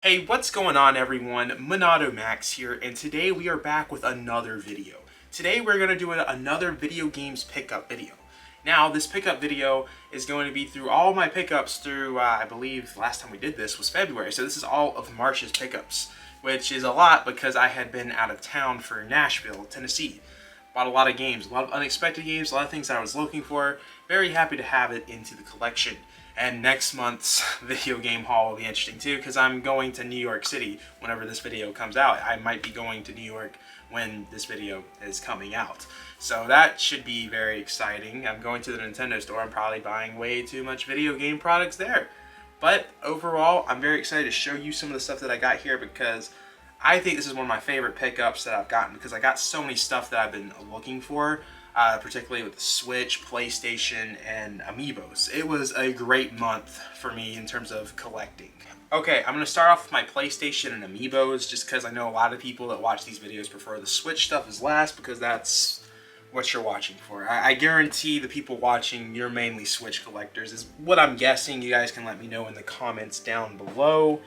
Hey, what's going on everyone? MONADO Max here, and today we are back with another video. Today we're going to do another video games pickup video. Now, this pickup video is going to be through all my pickups through, I believe last time we did this was February, so this is all of March's pickups, which is a lot because I had been out of town for Nashville, Tennessee. Bought a lot of games, a lot of unexpected games, a lot of things that I was looking for. Very happy to have it into the collection. And next month's video game haul will be interesting too, because I'm going to New York City whenever this video comes out. I might be going to New York when this video is coming out. So that should be very exciting. I'm going to the Nintendo store. I'm probably buying way too much video game products there. But overall, I'm very excited to show you some of the stuff that I got here because I think this is one of my favorite pickups that I've gotten because I got so many stuff that I've been looking for. Particularly with the Switch, PlayStation, and amiibos. It was a great month for me in terms of collecting. Okay, I'm going to start off with my PlayStation and amiibos just because I know a lot of people that watch these videos prefer the Switch stuff as last because that's what you're watching for. I guarantee the people watching, you're mainly Switch collectors is what I'm guessing. You guys can let me know in the comments down below.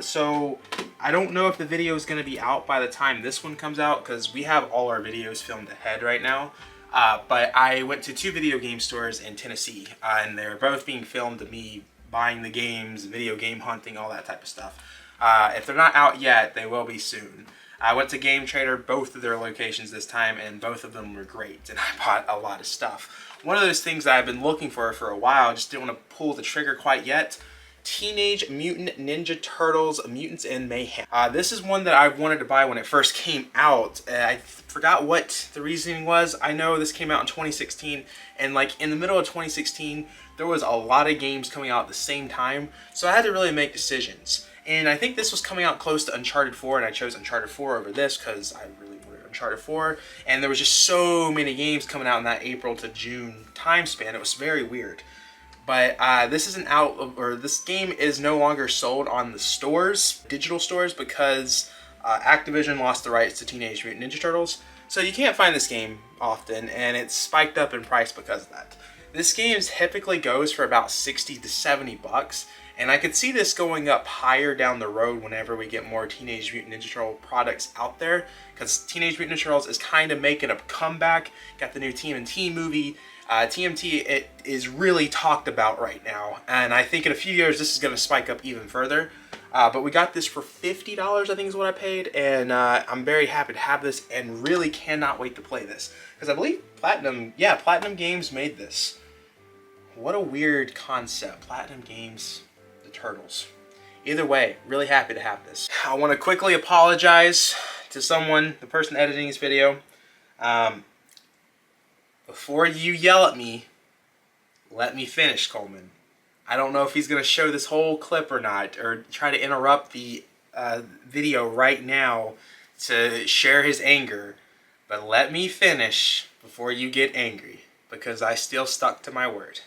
So I don't know if the video is going to be out by the time this one comes out because we have all our videos filmed ahead right now. But I went to two video game stores in Tennessee and they're both being filmed of me buying the games, video game hunting, all that type of stuff. If they're not out yet, they will be soon. I went to Game Trader, both of their locations this time, and both of them were great, and I bought a lot of stuff. One of those things that I've been looking for a while, just didn't want to pull the trigger quite yet. Teenage Mutant Ninja Turtles Mutants in Mayhem. This is one that I wanted to buy when it first came out. I forgot what the reasoning was. I know this came out in 2016, and like in the middle of 2016, there was a lot of games coming out at the same time, so I had to really make decisions. And I think this was coming out close to Uncharted 4, and I chose Uncharted 4 over this because I really wanted Uncharted 4, and there was just so many games coming out in that April to June time span. It was very weird. But this isn't out, or this game is no longer sold on the stores, digital stores, because Activision lost the rights to Teenage Mutant Ninja Turtles. So you can't find this game often, and it's spiked up in price because of that. This game typically goes for about 60 to 70 bucks, and I could see this going up higher down the road whenever we get more Teenage Mutant Ninja Turtle products out there, because Teenage Mutant Ninja Turtles is kind of making a comeback. Got the new TMNT movie. TMT, it is really talked about right now, and I think in a few years this is going to spike up even further. But we got this for $50, I think is what I paid, and I'm very happy to have this and really cannot wait to play this. Because I believe Platinum Games made this. What a weird concept, Platinum Games, the Turtles. Either way, really happy to have this. I want to quickly apologize to someone, the person editing this video. Before you yell at me, let me finish, Coleman. I don't know if he's going to show this whole clip or not, or try to interrupt the video right now to share his anger, but let me finish before you get angry, because I still stuck to my word.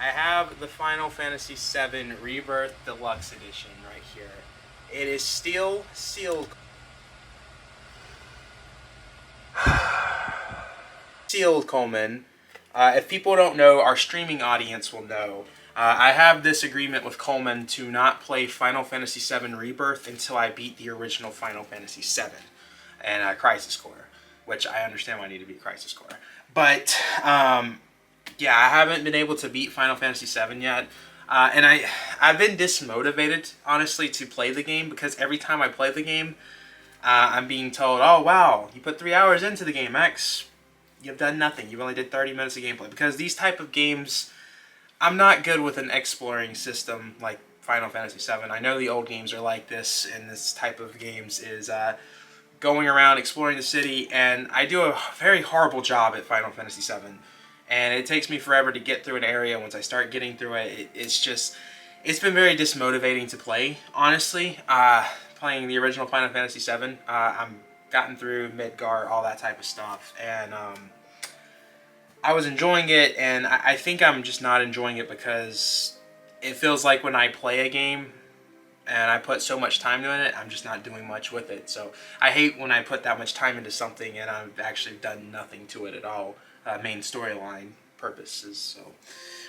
I have the Final Fantasy VII Rebirth Deluxe Edition right here. It is still sealed. Sealed, Coleman. If people don't know, our streaming audience will know. I have this agreement with Coleman to not play Final Fantasy VII Rebirth until I beat the original Final Fantasy VII and Crisis Core, which I understand why I need to beat Crisis Core. But yeah, I haven't been able to beat Final Fantasy VII yet, and I've been dismotivated, honestly, to play the game because every time I play the game, I'm being told, "Oh wow, you put 3 hours into the game, X. You've done nothing. You've only did 30 minutes of gameplay." Because these type of games, I'm not good with an exploring system like Final Fantasy VII. I know the old games are like this, and this type of games is going around exploring the city, and I do a very horrible job at Final Fantasy VII. And it takes me forever to get through an area. Once I start getting through it, it's been very dismotivating to play, honestly. Playing the original Final Fantasy VII, I'm gotten through Midgar, all that type of stuff, and I was enjoying it, and I think I'm just not enjoying it because it feels like when I play a game and I put so much time into it, I'm just not doing much with it. So I hate when I put that much time into something and I've actually done nothing to it at all, main storyline purposes. So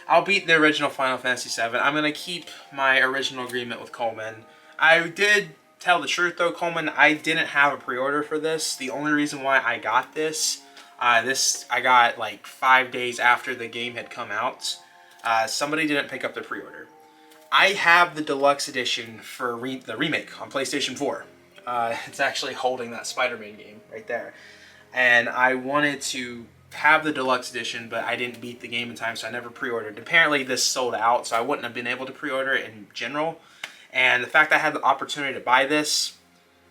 I'll beat the original Final Fantasy VII. I'm going to keep my original agreement with Coleman. I did tell the truth though, Coleman. I didn't have a pre-order for this. The only reason why I got this, I got like 5 days after the game had come out. Somebody didn't pick up the pre-order. I have the deluxe edition for the remake on PlayStation 4. It's actually holding that Spider-Man game right there. And I wanted to have the deluxe edition, but I didn't beat the game in time, so I never pre-ordered. Apparently this sold out, so I wouldn't have been able to pre-order it in general. And the fact that I had the opportunity to buy this,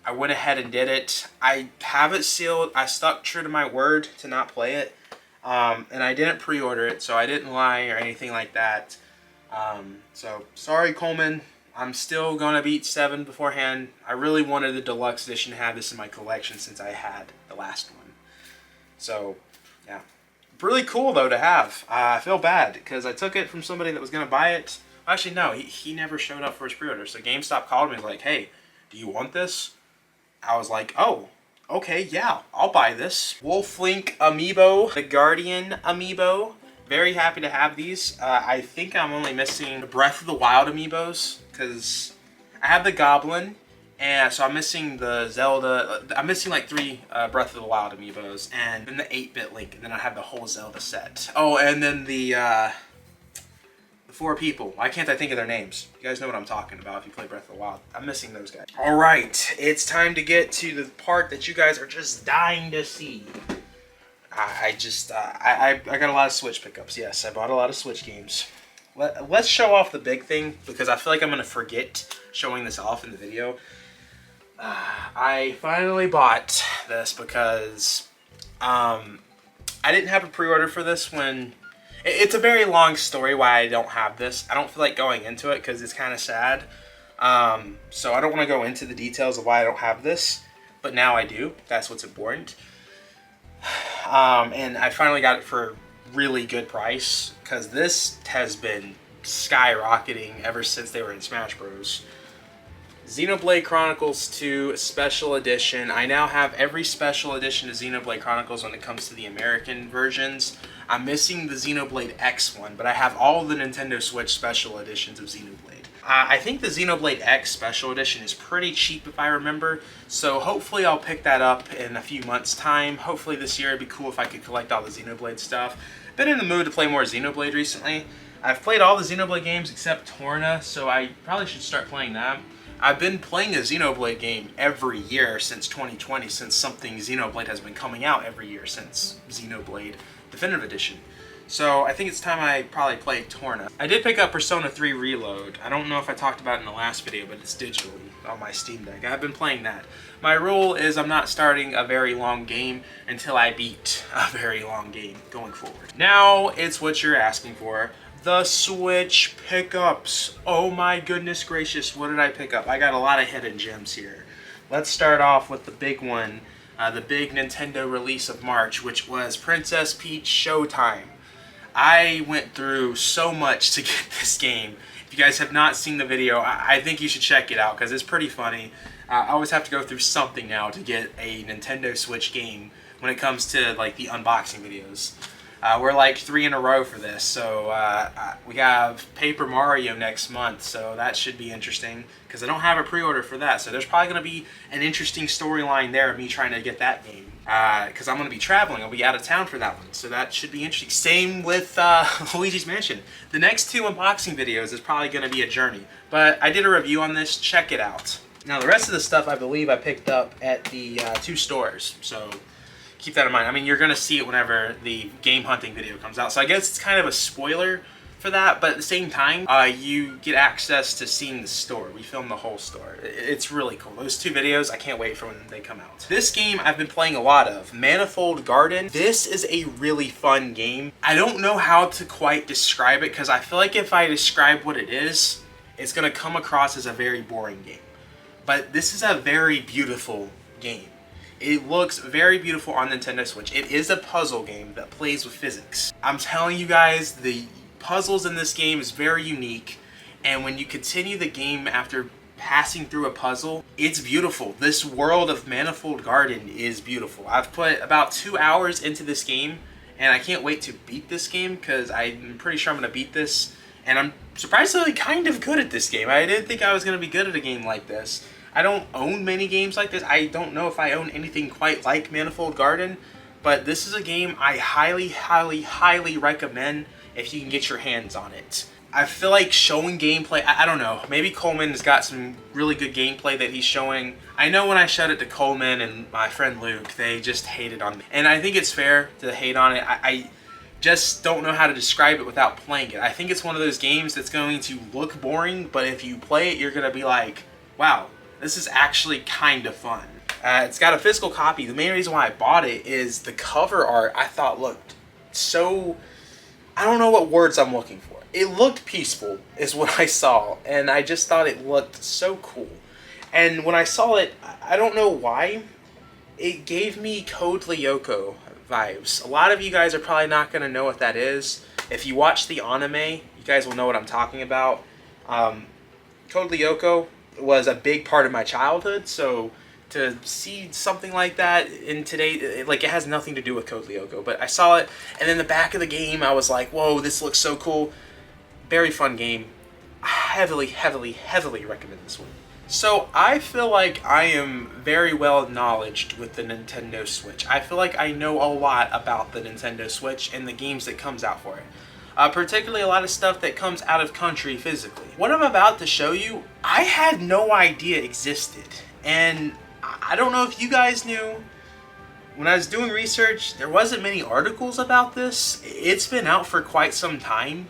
I went ahead and did it. I have it sealed. I stuck true to my word to not play it. And I didn't pre-order it, so I didn't lie or anything like that. So sorry, Coleman. I'm still going to beat 7 beforehand. I really wanted the deluxe edition to have this in my collection since I had the last one. So, yeah. Really cool, though, to have. I feel bad because I took it from somebody that was going to buy it. Actually, no, he never showed up for his pre-order. So GameStop called me and was like, hey, do you want this? I was like, oh, okay, yeah, I'll buy this. Wolf Link amiibo, the Guardian amiibo. Very happy to have these. I think I'm only missing the Breath of the Wild amiibos because I have the Goblin, and so I'm missing the Zelda. I'm missing like 3 Breath of the Wild amiibos, and then the 8-bit Link, and then I have the whole Zelda set. Oh, and then the 4 people. Why can't I think of their names? You guys know what I'm talking about if you play Breath of the Wild. I'm missing those guys. All right, it's time to get to the part that you guys are just dying to see. I got a lot of Switch pickups. Yes, I bought a lot of Switch games. Let's show off the big thing because I feel like I'm going to forget showing this off in the video. I finally bought this because I didn't have a pre-order for this when... It's a very long story why I don't have this. I don't feel like going into it because it's kind of sad. So I don't want to go into the details of why I don't have this. But now I do. That's what's important. And I finally got it for a really good price because this has been skyrocketing ever since they were in Smash Bros. Xenoblade Chronicles 2 Special Edition. I now have every special edition of Xenoblade Chronicles when it comes to the American versions. I'm missing the Xenoblade X one, but I have all the Nintendo Switch special editions of Xenoblade. I think the Xenoblade X Special Edition is pretty cheap if I remember, so hopefully I'll pick that up in a few months' time. Hopefully this year it'd be cool if I could collect all the Xenoblade stuff. Been in the mood to play more Xenoblade recently. I've played all the Xenoblade games except Torna, so I probably should start playing that. I've been playing a Xenoblade game every year since 2020, since something Xenoblade has been coming out every year since Xenoblade Definitive Edition. So I think it's time I probably play Torna. I did pick up Persona 3 Reload. I don't know if I talked about it in the last video, but it's digitally on my Steam Deck. I've been playing that. My rule is I'm not starting a very long game until I beat a very long game going forward. Now it's what you're asking for. The Switch pickups. Oh my goodness gracious, what did I pick up? I got a lot of hidden gems here. Let's start off with the big one, the big Nintendo release of March, which was Princess Peach Showtime. I went through so much to get this game. If you guys have not seen the video, I think you should check it out because it's pretty funny. I always have to go through something now to get a Nintendo Switch game when it comes to like the unboxing videos. We're like 3 in a row for this, so we have Paper Mario next month, so that should be interesting because I don't have a pre-order for that, so there's probably going to be an interesting storyline there of me trying to get that game because I'm going to be traveling. I'll be out of town for that one, so that should be interesting. Same with Luigi's Mansion. The next 2 unboxing videos is probably going to be a journey, but I did a review on this. Check it out. Now, the rest of the stuff I believe I picked up at the 2 stores, so keep that in mind. I mean, you're going to see it whenever the game hunting video comes out. So I guess it's kind of a spoiler for that. But at the same time, you get access to seeing the store. We filmed the whole store. It's really cool. Those 2 videos, I can't wait for when they come out. This game I've been playing a lot of. Manifold Garden. This is a really fun game. I don't know how to quite describe it because I feel like if I describe what it is, it's going to come across as a very boring game. But this is a very beautiful game. It looks very beautiful on Nintendo Switch. It is a puzzle game that plays with physics. I'm telling you guys, the puzzles in this game is very unique. And when you continue the game after passing through a puzzle, it's beautiful. This world of Manifold Garden is beautiful. I've put about 2 hours into this game and I can't wait to beat this game because I'm pretty sure I'm going to beat this, and I'm surprisingly kind of good at this game. I didn't think I was going to be good at a game like this. I don't own many games like this. I don't know if I own anything quite like Manifold Garden, but this is a game I highly, highly, highly recommend if you can get your hands on it. I feel like showing gameplay, I don't know, maybe Coleman's got some really good gameplay that he's showing. I know when I showed it to Coleman and my friend Luke, they just hated on me. And I think it's fair to hate on it. I just don't know how to describe it without playing it. I think it's one of those games that's going to look boring, but if you play it, you're going to be like, wow, this is actually kind of fun. It's got a physical copy. The main reason why I bought it is the cover art I thought looked so... I don't know what words I'm looking for. It looked peaceful, is what I saw, and I just thought it looked so cool. And when I saw it, I don't know why, it gave me Code Lyoko vibes. A lot of you guys are probably not going to know what that is. If you watch the anime, you guys will know what I'm talking about. Code Lyoko was a big part of my childhood, so to see something like that in today, it has nothing to do with Code Lyoko, but I saw it, and then the back of the game, I was like, whoa, this looks so cool. Very fun game. Heavily, heavily, heavily recommend this one. So I feel like I am very well knowledged with the Nintendo Switch. I feel like I know a lot about the Nintendo Switch and the games that comes out for it. Particularly a lot of stuff that comes out of country physically. What I'm about to show you, I had no idea existed. And I don't know if you guys knew. When I was doing research, there wasn't many articles about this. It's been out for quite some time.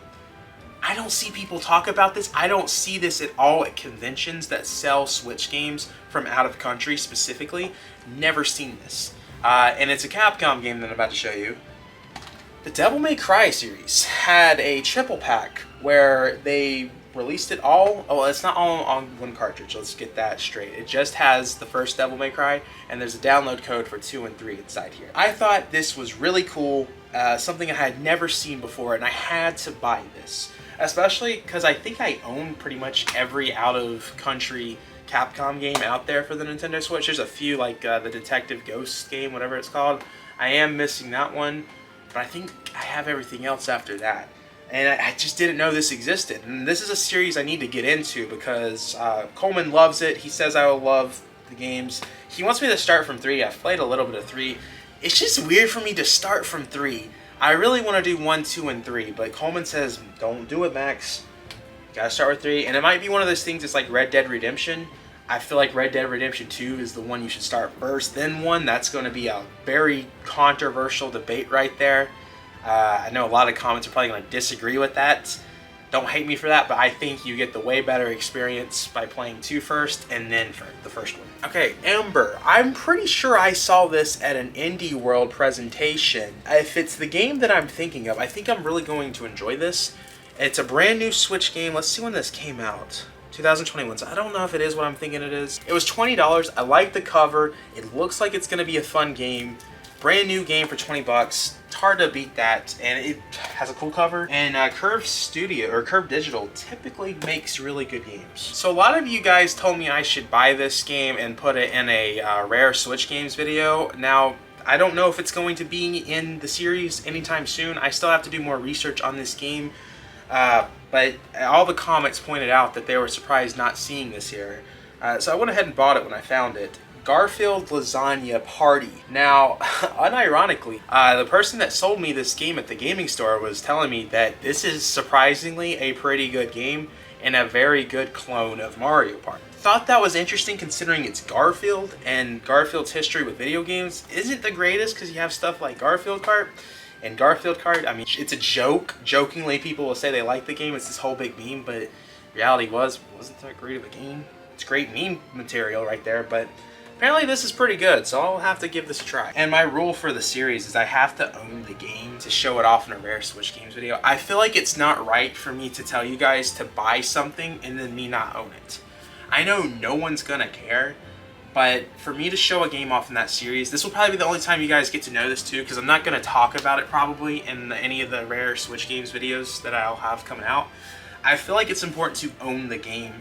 I don't see people talk about this. I don't see this at all at conventions that sell Switch games from out of country specifically. Never seen this. And it's a Capcom game that I'm about to show you. The Devil May Cry series had a triple pack where they released it all. Oh, it's not all on one cartridge. Let's get that straight. It just has the first Devil May Cry, and there's a download code for 2 and 3 inside here. I thought this was really cool, something I had never seen before, and I had to buy this. Especially because I think I own pretty much every out-of-country Capcom game out there for the Nintendo Switch. There's a few, like the Detective Ghost game, whatever it's called. I am missing that one, but I think I have everything else after that. And I just didn't know this existed. And this is a series I need to get into because Coleman loves it. He says I will love the games. He wants me to start from 3. I've played a little bit of 3. It's just weird for me to start from 3. I really want to do 1, 2, and 3, but Coleman says, don't do it, Max. You gotta start with 3. And it might be one of those things that's like Red Dead Redemption. I feel like Red Dead Redemption 2 is the one you should start first, then 1. That's going to be a very controversial debate right there. I know a lot of comments are probably going to disagree with that. Don't hate me for that, but I think you get the way better experience by playing 2 first and then for the first one. Okay, Ember. I'm pretty sure I saw this at an Indie World presentation. If it's the game that I'm thinking of, I think I'm really going to enjoy this. It's a brand new Switch game. Let's see when this came out. 2021, so I don't know if it is what I'm thinking it is. It was $20. I like the cover. It looks like it's going to be a fun game. Brand new game for 20 bucks. It's hard to beat that, and it has a cool cover. And Curve Studio or Curve Digital typically makes really good games. So a lot of you guys told me I should buy this game and put it in a rare Switch games video. Now I don't know if it's going to be in the series anytime soon. I still have to do more research on this game, but all the comments pointed out that they were surprised not seeing this here. So I went ahead and bought it when I found it. Garfield Lasagna Party. Now, unironically, the person that sold me this game at the gaming store was telling me that this is surprisingly a pretty good game and a very good clone of Mario Party. Thought that was interesting considering it's Garfield, and Garfield's history with video games isn't the greatest because you have stuff like Garfield Kart. And Garfield Kart, I mean, it's a joke. Jokingly, people will say they like the game. It's this whole big meme, but reality wasn't that great of a game. It's great meme material right there, but apparently this is pretty good, so I'll have to give this a try. And my rule for the series is I have to own the game to show it off in a rare Switch games video. I feel like it's not right for me to tell you guys to buy something and then me not own it. I know no one's gonna care, but for me to show a game off in that series, this will probably be the only time you guys get to know this too, because I'm not gonna talk about it probably in any of the rare Switch games videos that I'll have coming out. I feel like it's important to own the game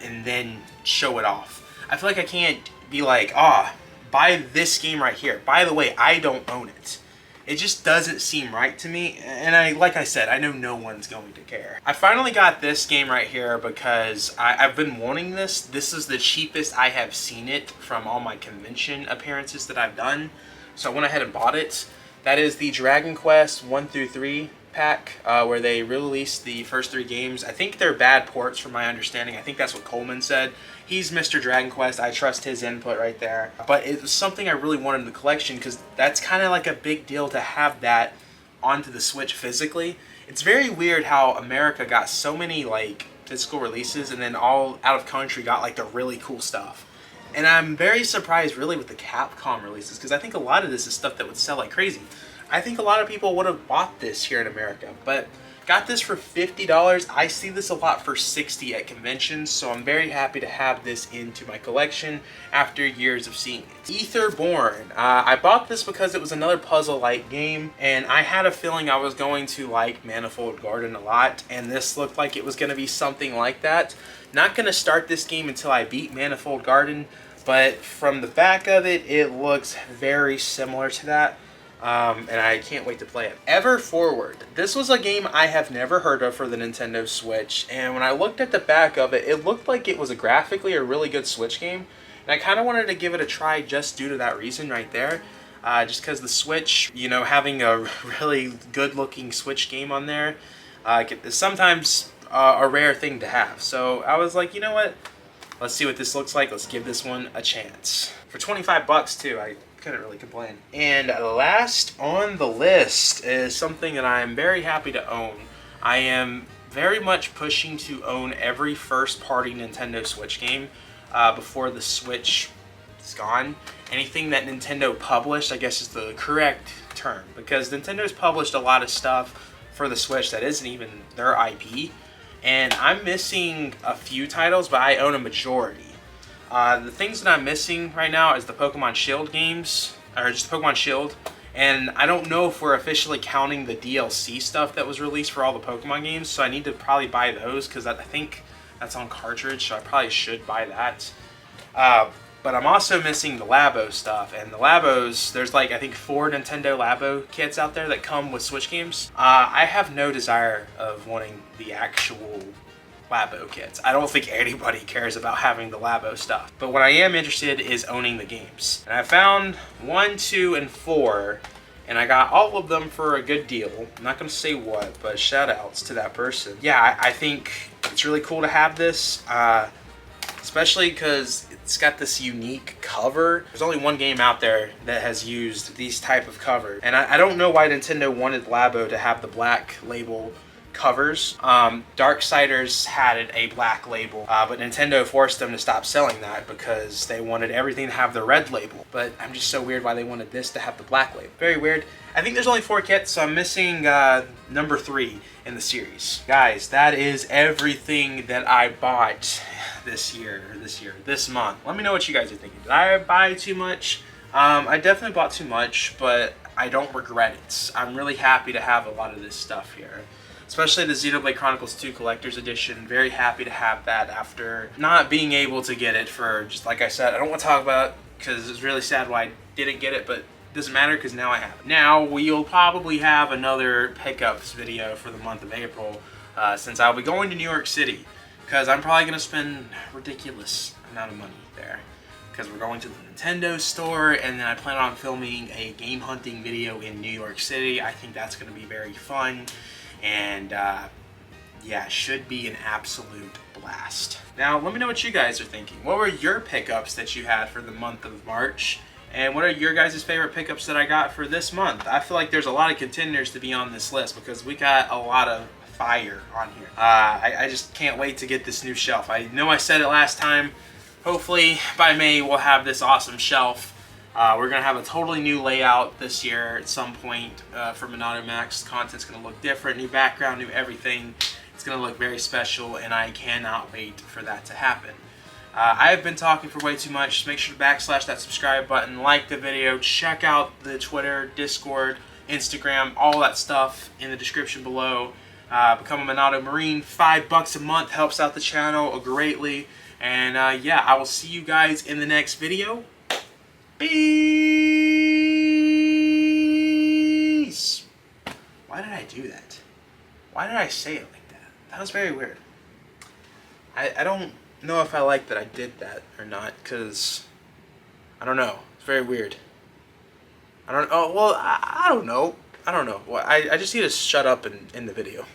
and then show it off. I feel like I can't be like, buy this game right here. By the way, I don't own it. It just doesn't seem right to me, and like I said, I know no one's going to care. I finally got this game right here because I've been wanting this. This is the cheapest I have seen it from all my convention appearances that I've done, so I went ahead and bought it. That is the Dragon Quest 1 through 3 pack, where they released the first 3 games. I think they're bad ports from my understanding. I think that's what Coleman said. He's Mr. Dragon Quest. I trust his input right there. But it was something I really wanted in the collection because that's kind of like a big deal to have that onto the Switch physically. It's very weird how America got so many like physical releases and then all out of country got like the really cool stuff. And I'm very surprised really with the Capcom releases because I think a lot of this is stuff that would sell like crazy. I think a lot of people would have bought this here in America, but got this for $50. I see this a lot for $60 at conventions, so I'm very happy to have this into my collection after years of seeing it. Etherborn. I bought this because it was another puzzle-like game, and I had a feeling I was going to like Manifold Garden a lot, and this looked like it was going to be something like that. Not going to start this game until I beat Manifold Garden, but from the back of it, it looks very similar to that. And I can't wait to play it. Ever Forward. This was a game I have never heard of for the Nintendo Switch, and when I looked at the back of it, it looked like it was graphically a really good Switch game, and I kind of wanted to give it a try just due to that reason right there. Just because the Switch, you know, having a really good-looking Switch game on there is sometimes a rare thing to have. So I was like, you know what? Let's see what this looks like. Let's give this one a chance. For 25 bucks too, I couldn't really complain. And last on the list is something that I am very happy to own. I am very much pushing to own every first-party Nintendo Switch game before the Switch is gone. Anything that Nintendo published, I guess is the correct term, because Nintendo's published a lot of stuff for the Switch that isn't even their IP, and I'm missing a few titles, but I own a majority. The things that I'm missing right now is the Pokemon Shield games, or just Pokemon Shield, and I don't know if we're officially counting the DLC stuff that was released for all the Pokemon games, so I need to probably buy those, because I think that's on cartridge, so I probably should buy that. But I'm also missing the Labo stuff, and the Labos, there's like, I think 4 Nintendo Labo kits out there that come with Switch games. I have no desire of wanting the actual Labo kits. I don't think anybody cares about having the Labo stuff. But what I am interested is owning the games. And I found 1, 2, and 4, and I got all of them for a good deal. I'm not going to say what, but shout outs to that person. Yeah, I think it's really cool to have this, especially because it's got this unique cover. There's only one game out there that has used these type of covers. And I don't know why Nintendo wanted Labo to have the black label covers. Darksiders had a black label, but Nintendo forced them to stop selling that because they wanted everything to have the red label. But I'm just so weird why they wanted this to have the black label. Very weird. I think there's only 4 kits, so I'm missing number 3 in the series. Guys, that is everything that I bought this month. Let me know what you guys are thinking. Did I buy too much? I definitely bought too much, but I don't regret it. I'm really happy to have a lot of this stuff here. Especially the Xenoblade Chronicles 2 Collector's Edition. Very happy to have that after not being able to get it for, just like I said, I don't want to talk about it because it's really sad why I didn't get it, but it doesn't matter because now I have it. Now, we'll probably have another pickups video for the month of April since I'll be going to New York City because I'm probably going to spend a ridiculous amount of money there because we're going to the Nintendo store, and then I plan on filming a game hunting video in New York City. I think that's going to be very fun. And yeah, it should be an absolute blast. Now, let me know what you guys are thinking. What were your pickups that you had for the month of March? And what are your guys' favorite pickups that I got for this month? I feel like there's a lot of contenders to be on this list because we got a lot of fire on here. I just can't wait to get this new shelf. I know I said it last time. Hopefully by May we'll have this awesome shelf. We're going to have a totally new layout this year at some point for MONADO Max. Content's going to look different, new background, new everything. It's going to look very special, and I cannot wait for that to happen. I have been talking for way too much. Just make sure to backslash that subscribe button, like the video, check out the Twitter, Discord, Instagram, all that stuff in the description below. Become a MONADO Marine. $5 a month helps out the channel greatly. And yeah, I will see you guys in the next video. Peace. do that? Why did I say it like that? That was very weird. I don't know if I like that I did that or not, because I don't know. It's very weird. I don't. Oh well, I don't know. I don't know. Well, I just need to shut up and end the video.